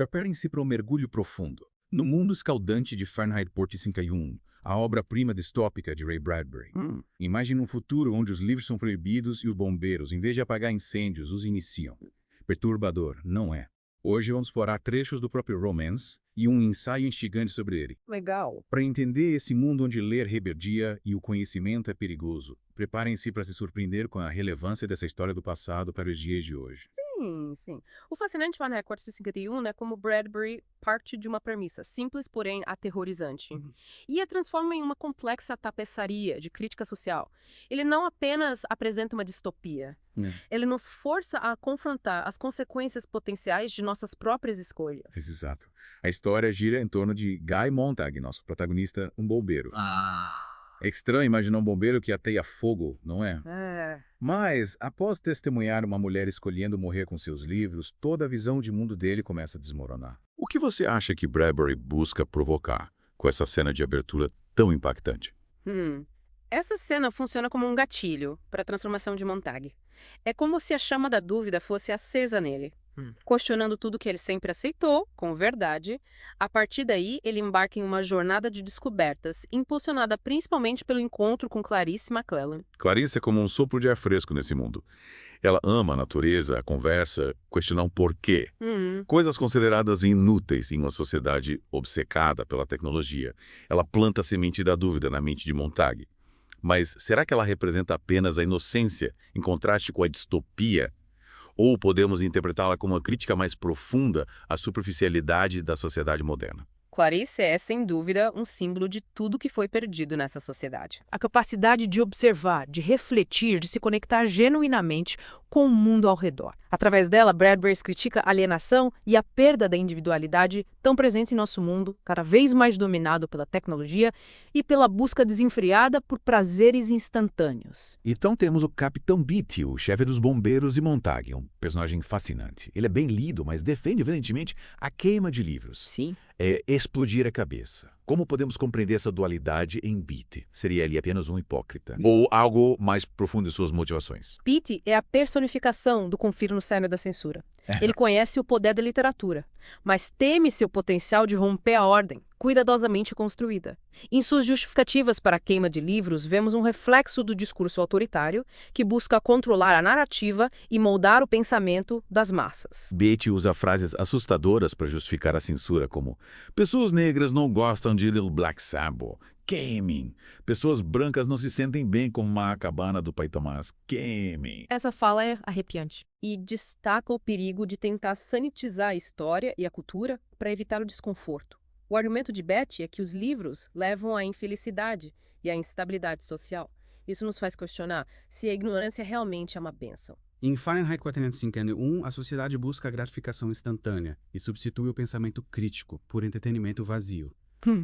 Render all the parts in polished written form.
Preparem-se para um mergulho profundo. No mundo escaldante de Fahrenheit 451, a obra-prima distópica de Ray Bradbury. Imagine um futuro onde os livros são proibidos e os bombeiros, em vez de apagar incêndios, os iniciam. Perturbador, não é? Hoje vamos explorar trechos do próprio Romance e um ensaio instigante sobre ele. Legal. Para entender esse mundo onde ler rebeldia e o conhecimento é perigoso, preparem-se para se surpreender com a relevância dessa história do passado para os dias de hoje. Sim, sim. O fascinante Fahrenheit 451 é como Bradbury parte de uma premissa simples, porém aterrorizante. E a transforma em uma complexa tapeçaria de crítica social. Ele não apenas apresenta uma distopia, ele nos força a confrontar as consequências potenciais de nossas próprias escolhas. Exato. A história gira em torno de Guy Montag, nosso protagonista, um bombeiro. É estranho imaginar um bombeiro que ateia fogo, não é? É. Mas, após testemunhar uma mulher escolhendo morrer com seus livros, toda a visão de mundo dele começa a desmoronar. O que você acha que Bradbury busca provocar com essa cena de abertura tão impactante? Hum. Essa cena funciona como um gatilho para a transformação de Montag. É como se a chama da dúvida fosse acesa nele, questionando tudo que ele sempre aceitou, com verdade. A partir daí, ele embarca em uma jornada de descobertas, impulsionada principalmente pelo encontro com Clarice McClellan. Clarice é como um sopro de ar fresco nesse mundo. Ela ama a natureza, a conversa, questionar um porquê. Coisas consideradas inúteis em uma sociedade obcecada pela tecnologia. Ela planta a semente da dúvida na mente de Montag. Mas será que ela representa apenas a inocência, em contraste com a distopia? Ou podemos interpretá-la como uma crítica mais profunda à superficialidade da sociedade moderna? Clarice é, sem dúvida, um símbolo de tudo que foi perdido nessa sociedade. A capacidade de observar, de refletir, de se conectar genuinamente com o mundo ao redor. Através dela, Bradbury critica a alienação e a perda da individualidade tão presentes em nosso mundo, cada vez mais dominado pela tecnologia e pela busca desenfreada por prazeres instantâneos. Então temos o Capitão Beatty, o chefe dos bombeiros e Montag, um personagem fascinante. Ele é bem lido, mas defende veementemente a queima de livros. Sim. É explodir a cabeça. Como podemos compreender essa dualidade em Beatty? Seria ele apenas um hipócrita? Ou algo mais profundo em suas motivações? Beatty é a personificação do confiro no cerne da censura. Ele conhece o poder da literatura, mas teme seu potencial de romper a ordem, cuidadosamente construída. Em suas justificativas para a queima de livros, vemos um reflexo do discurso autoritário que busca controlar a narrativa e moldar o pensamento das massas. Beatty usa frases assustadoras para justificar a censura, como pessoas negras não gostam de Little Black Sabbath, queimem. Pessoas brancas não se sentem bem com uma cabana do Pai Tomás, queimem. Essa fala é arrepiante e destaca o perigo de tentar sanitizar a história e a cultura para evitar o desconforto. O argumento de Beatty é que os livros levam à infelicidade e à instabilidade social. Isso nos faz questionar se a ignorância realmente é uma bênção. Em Fahrenheit 451, a sociedade busca a gratificação instantânea e substitui o pensamento crítico por entretenimento vazio,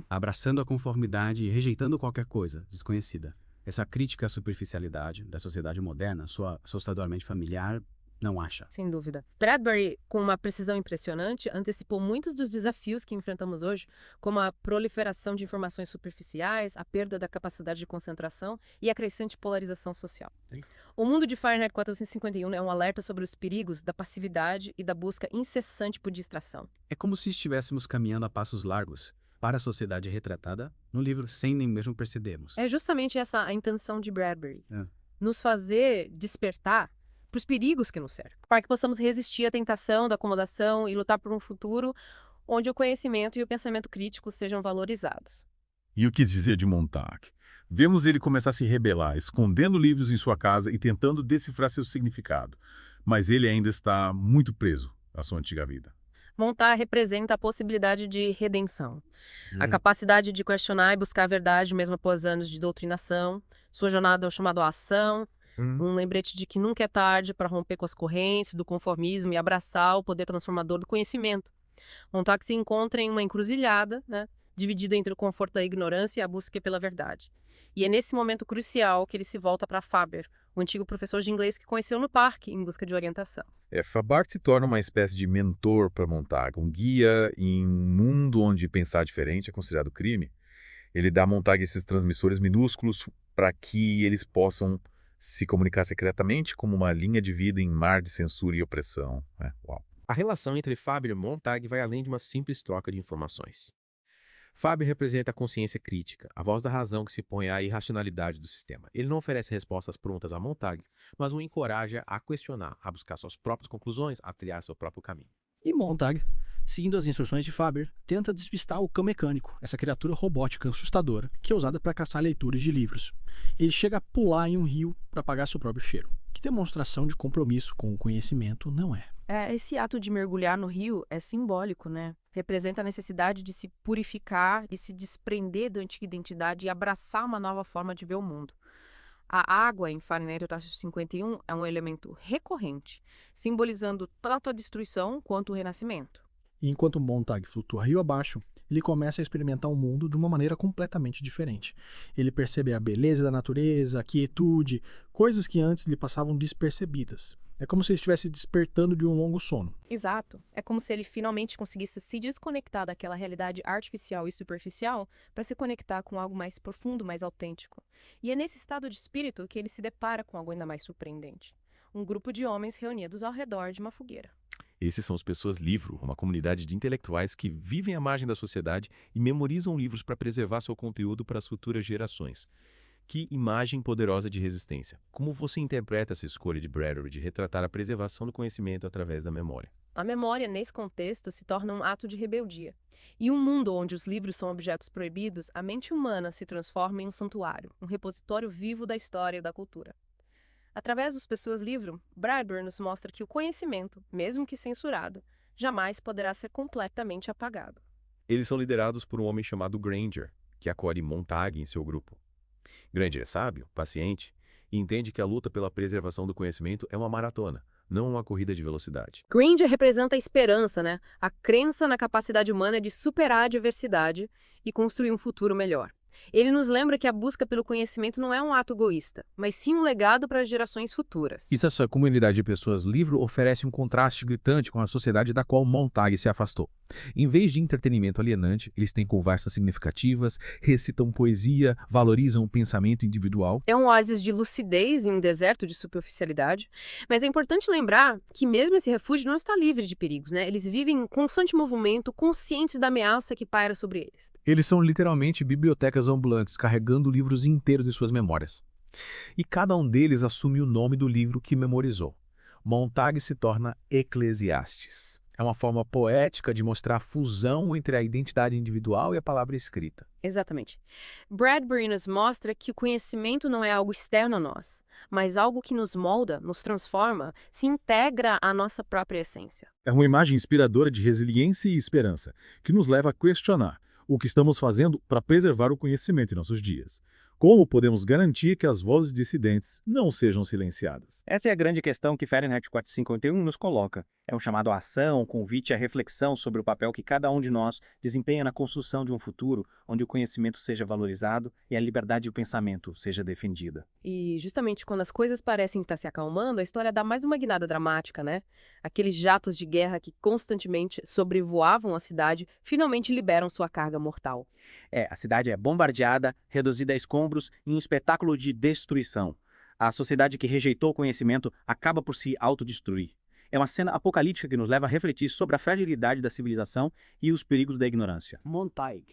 abraçando a conformidade e rejeitando qualquer coisa desconhecida. Essa crítica à superficialidade da sociedade moderna soa assustadoramente familiar, não acha? Sem dúvida. Bradbury, com uma precisão impressionante, antecipou muitos dos desafios que enfrentamos hoje, como a proliferação de informações superficiais, a perda da capacidade de concentração e a crescente polarização social. Sim. O mundo de Fahrenheit 451 é um alerta sobre os perigos da passividade e da busca incessante por distração. É como se estivéssemos caminhando a passos largos para a sociedade retratada no livro sem nem mesmo percebermos. É justamente essa a intenção de Bradbury. É. Nos fazer despertar para os perigos que nos cercam, para que possamos resistir à tentação da acomodação e lutar por um futuro onde o conhecimento e o pensamento crítico sejam valorizados. E o que dizer de Montag? Vemos ele começar a se rebelar, escondendo livros em sua casa e tentando decifrar seu significado. Mas ele ainda está muito preso à sua antiga vida. Montag representa a possibilidade de redenção, a capacidade de questionar e buscar a verdade mesmo após anos de doutrinação. Sua jornada é o chamado à ação, um lembrete de que nunca é tarde para romper com as correntes do conformismo e abraçar o poder transformador do conhecimento. Montag se encontra em uma encruzilhada, dividida entre o conforto da ignorância e a busca pela verdade. E é nesse momento crucial que ele se volta para Faber, o antigo professor de inglês que conheceu no parque em busca de orientação. Faber se torna uma espécie de mentor para Montag, um guia em um mundo onde pensar diferente é considerado crime. Ele dá a Montag esses transmissores minúsculos para que eles possam se comunicar secretamente como uma linha de vida em mar de censura e opressão. Uau. A relação entre Faber e Montag vai além de uma simples troca de informações. Faber representa a consciência crítica, a voz da razão que se põe à irracionalidade do sistema. Ele não oferece respostas prontas a Montag, mas o encoraja a questionar, a buscar suas próprias conclusões, a trilhar seu próprio caminho. E Montag, seguindo as instruções de Faber, tenta despistar o cão mecânico, essa criatura robótica assustadora, que é usada para caçar leitores de livros. Ele chega a pular em um rio para apagar seu próprio cheiro. Que demonstração de compromisso com o conhecimento não é? Esse ato de mergulhar no rio é simbólico, né? Representa a necessidade de se purificar, de se desprender da antiga identidade e abraçar uma nova forma de ver o mundo. A água, em Fahrenheit 451, é um elemento recorrente, simbolizando tanto a destruição quanto o renascimento. E enquanto Montag flutua rio abaixo, ele começa a experimentar o mundo de uma maneira completamente diferente. Ele percebe a beleza da natureza, a quietude, coisas que antes lhe passavam despercebidas. É como se ele estivesse despertando de um longo sono. Exato. É como se ele finalmente conseguisse se desconectar daquela realidade artificial e superficial para se conectar com algo mais profundo, mais autêntico. E é nesse estado de espírito que ele se depara com algo ainda mais surpreendente. Um grupo de homens reunidos ao redor de uma fogueira. Esses são os Pessoas Livro, uma comunidade de intelectuais que vivem à margem da sociedade e memorizam livros para preservar seu conteúdo para as futuras gerações. Que imagem poderosa de resistência. Como você interpreta essa escolha de Bradbury de retratar a preservação do conhecimento através da memória? A memória, nesse contexto, se torna um ato de rebeldia. Em um mundo onde os livros são objetos proibidos, a mente humana se transforma em um santuário, um repositório vivo da história e da cultura. Através das Pessoas Livro, Bradbury nos mostra que o conhecimento, mesmo que censurado, jamais poderá ser completamente apagado. Eles são liderados por um homem chamado Granger, que acolhe Montag em seu grupo. Granger é sábio, paciente, e entende que a luta pela preservação do conhecimento é uma maratona, não uma corrida de velocidade. Granger representa a esperança, né? A crença na capacidade humana de superar a adversidade e construir um futuro melhor. Ele nos lembra que a busca pelo conhecimento não é um ato egoísta, mas sim um legado para as gerações futuras. Essa comunidade de Pessoas Livro oferece um contraste gritante com a sociedade da qual Montag se afastou. Em vez de entretenimento alienante, eles têm conversas significativas, recitam poesia, valorizam o pensamento individual. É um oásis de lucidez em um deserto de superficialidade, mas é importante lembrar que mesmo esse refúgio não está livre de perigos, né? Eles vivem em constante movimento, conscientes da ameaça que paira sobre eles. Eles são literalmente bibliotecas ambulantes, carregando livros inteiros de suas memórias. E cada um deles assume o nome do livro que memorizou. Montag se torna Eclesiastes. É uma forma poética de mostrar a fusão entre a identidade individual e a palavra escrita. Exatamente. Bradbury nos mostra que o conhecimento não é algo externo a nós, mas algo que nos molda, nos transforma, se integra à nossa própria essência. É uma imagem inspiradora de resiliência e esperança, que nos leva a questionar o que estamos fazendo para preservar o conhecimento em nossos dias. Como podemos garantir que as vozes dissidentes não sejam silenciadas? Essa é a grande questão que Fahrenheit 451 nos coloca. É um chamado à ação, um convite à reflexão sobre o papel que cada um de nós desempenha na construção de um futuro onde o conhecimento seja valorizado e a liberdade de pensamento seja defendida. E justamente quando as coisas parecem estar se acalmando, a história dá mais uma guinada dramática, né? Aqueles jatos de guerra que constantemente sobrevoavam a cidade finalmente liberam sua carga mortal. A cidade é bombardeada, reduzida a escombros em um espetáculo de destruição. A sociedade que rejeitou o conhecimento acaba por se autodestruir. É uma cena apocalíptica que nos leva a refletir sobre a fragilidade da civilização e os perigos da ignorância. Montag,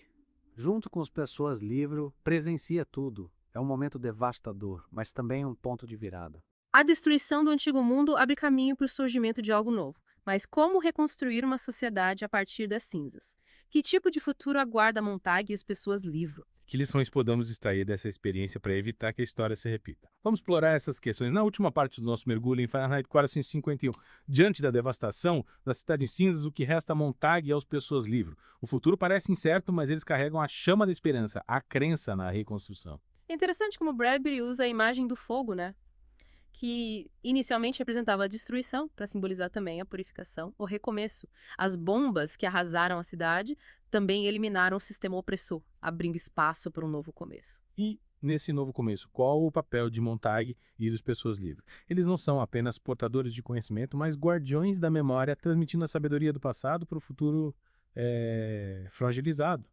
junto com as Pessoas Livro, presencia tudo. É um momento devastador, mas também um ponto de virada. A destruição do antigo mundo abre caminho para o surgimento de algo novo. Mas como reconstruir uma sociedade a partir das cinzas? Que tipo de futuro aguarda Montag e as Pessoas Livro? Que lições podemos extrair dessa experiência para evitar que a história se repita? Vamos explorar essas questões na última parte do nosso mergulho em Fahrenheit 451. Diante da devastação da cidade em cinzas, o que resta a Montag e aos Pessoas Livro? O futuro parece incerto, mas eles carregam a chama da esperança, a crença na reconstrução. É interessante como Bradbury usa a imagem do fogo, né? Que inicialmente representava a destruição, para simbolizar também a purificação, o recomeço. As bombas que arrasaram a cidade também eliminaram o sistema opressor, abrindo espaço para um novo começo. E, nesse novo começo, qual o papel de Montag e das Pessoas Livres? Eles não são apenas portadores de conhecimento, mas guardiões da memória, transmitindo a sabedoria do passado para o futuro fragilizado.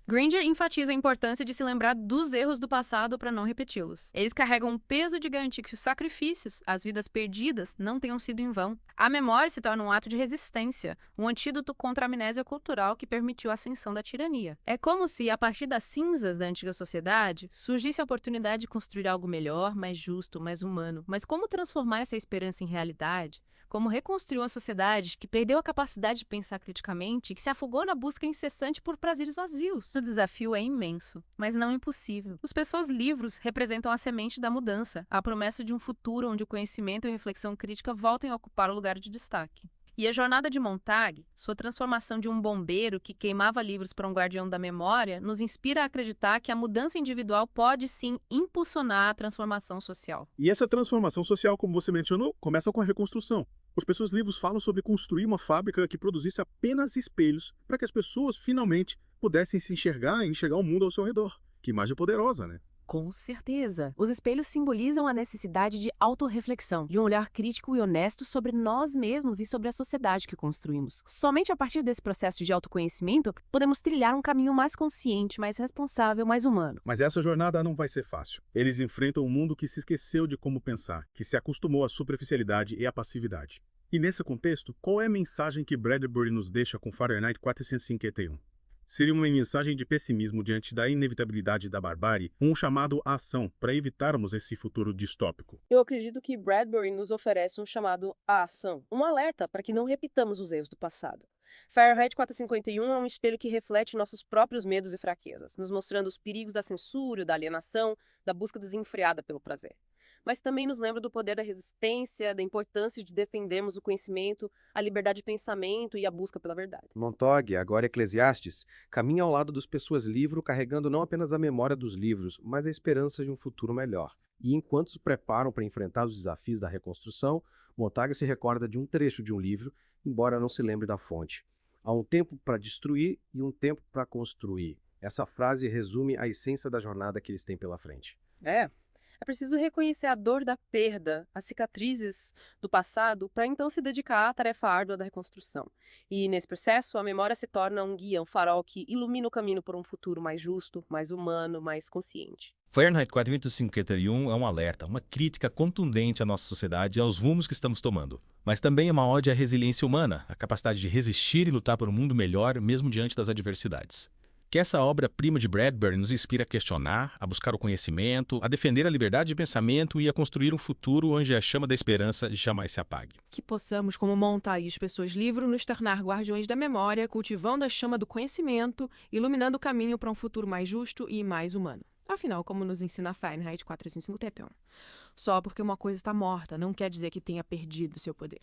Granger enfatiza a importância de se lembrar dos erros do passado para não repeti-los. Eles carregam o peso de garantir que os sacrifícios, as vidas perdidas, não tenham sido em vão. A memória se torna um ato de resistência, um antídoto contra a amnésia cultural que permitiu a ascensão da tirania. É como se, a partir das cinzas da antiga sociedade, surgisse a oportunidade de construir algo melhor, mais justo, mais humano. Mas como transformar essa esperança em realidade? Como reconstruir uma sociedade que perdeu a capacidade de pensar criticamente e que se afogou na busca incessante por prazeres vazios? O desafio é imenso, mas não impossível. Os Pessoas Livros representam a semente da mudança, a promessa de um futuro onde o conhecimento e a reflexão crítica voltem a ocupar o lugar de destaque. E a jornada de Montag, sua transformação de um bombeiro que queimava livros para um guardião da memória, nos inspira a acreditar que a mudança individual pode sim impulsionar a transformação social. E essa transformação social, como você mencionou, começa com a reconstrução. Os Pessoas Livros falam sobre construir uma fábrica que produzisse apenas espelhos para que as pessoas finalmente pudessem se enxergar e enxergar o mundo ao seu redor. Que imagem poderosa, né? Com certeza. Os espelhos simbolizam a necessidade de autorreflexão, de um olhar crítico e honesto sobre nós mesmos e sobre a sociedade que construímos. Somente a partir desse processo de autoconhecimento, podemos trilhar um caminho mais consciente, mais responsável, mais humano. Mas essa jornada não vai ser fácil. Eles enfrentam um mundo que se esqueceu de como pensar, que se acostumou à superficialidade e à passividade. E nesse contexto, qual é a mensagem que Bradbury nos deixa com Fahrenheit 451? Seria uma mensagem de pessimismo diante da inevitabilidade da barbárie, um chamado à ação para evitarmos esse futuro distópico. Eu acredito que Bradbury nos oferece um chamado à ação, um alerta para que não repitamos os erros do passado. Fahrenheit 451 é um espelho que reflete nossos próprios medos e fraquezas, nos mostrando os perigos da censura, da alienação, da busca desenfreada pelo prazer. Mas também nos lembra do poder da resistência, da importância de defendermos o conhecimento, a liberdade de pensamento e a busca pela verdade. Montag, agora Eclesiastes, caminha ao lado dos Pessoas Livro, carregando não apenas a memória dos livros, mas a esperança de um futuro melhor. E enquanto se preparam para enfrentar os desafios da reconstrução, Montag se recorda de um trecho de um livro, embora não se lembre da fonte. Há um tempo para destruir e um tempo para construir. Essa frase resume a essência da jornada que eles têm pela frente. É preciso reconhecer a dor da perda, as cicatrizes do passado, para então se dedicar à tarefa árdua da reconstrução. E, nesse processo, a memória se torna um guia, um farol que ilumina o caminho por um futuro mais justo, mais humano, mais consciente. Fahrenheit 451 é um alerta, uma crítica contundente à nossa sociedade e aos rumos que estamos tomando. Mas também é uma ode à resiliência humana, a capacidade de resistir e lutar por um mundo melhor, mesmo diante das adversidades. Que essa obra-prima de Bradbury nos inspira a questionar, a buscar o conhecimento, a defender a liberdade de pensamento e a construir um futuro onde a chama da esperança jamais se apague. Que possamos, como Montag e as Pessoas Livro, nos tornar guardiões da memória, cultivando a chama do conhecimento, iluminando o caminho para um futuro mais justo e mais humano. Afinal, como nos ensina Fahrenheit 451, só porque uma coisa está morta não quer dizer que tenha perdido seu poder.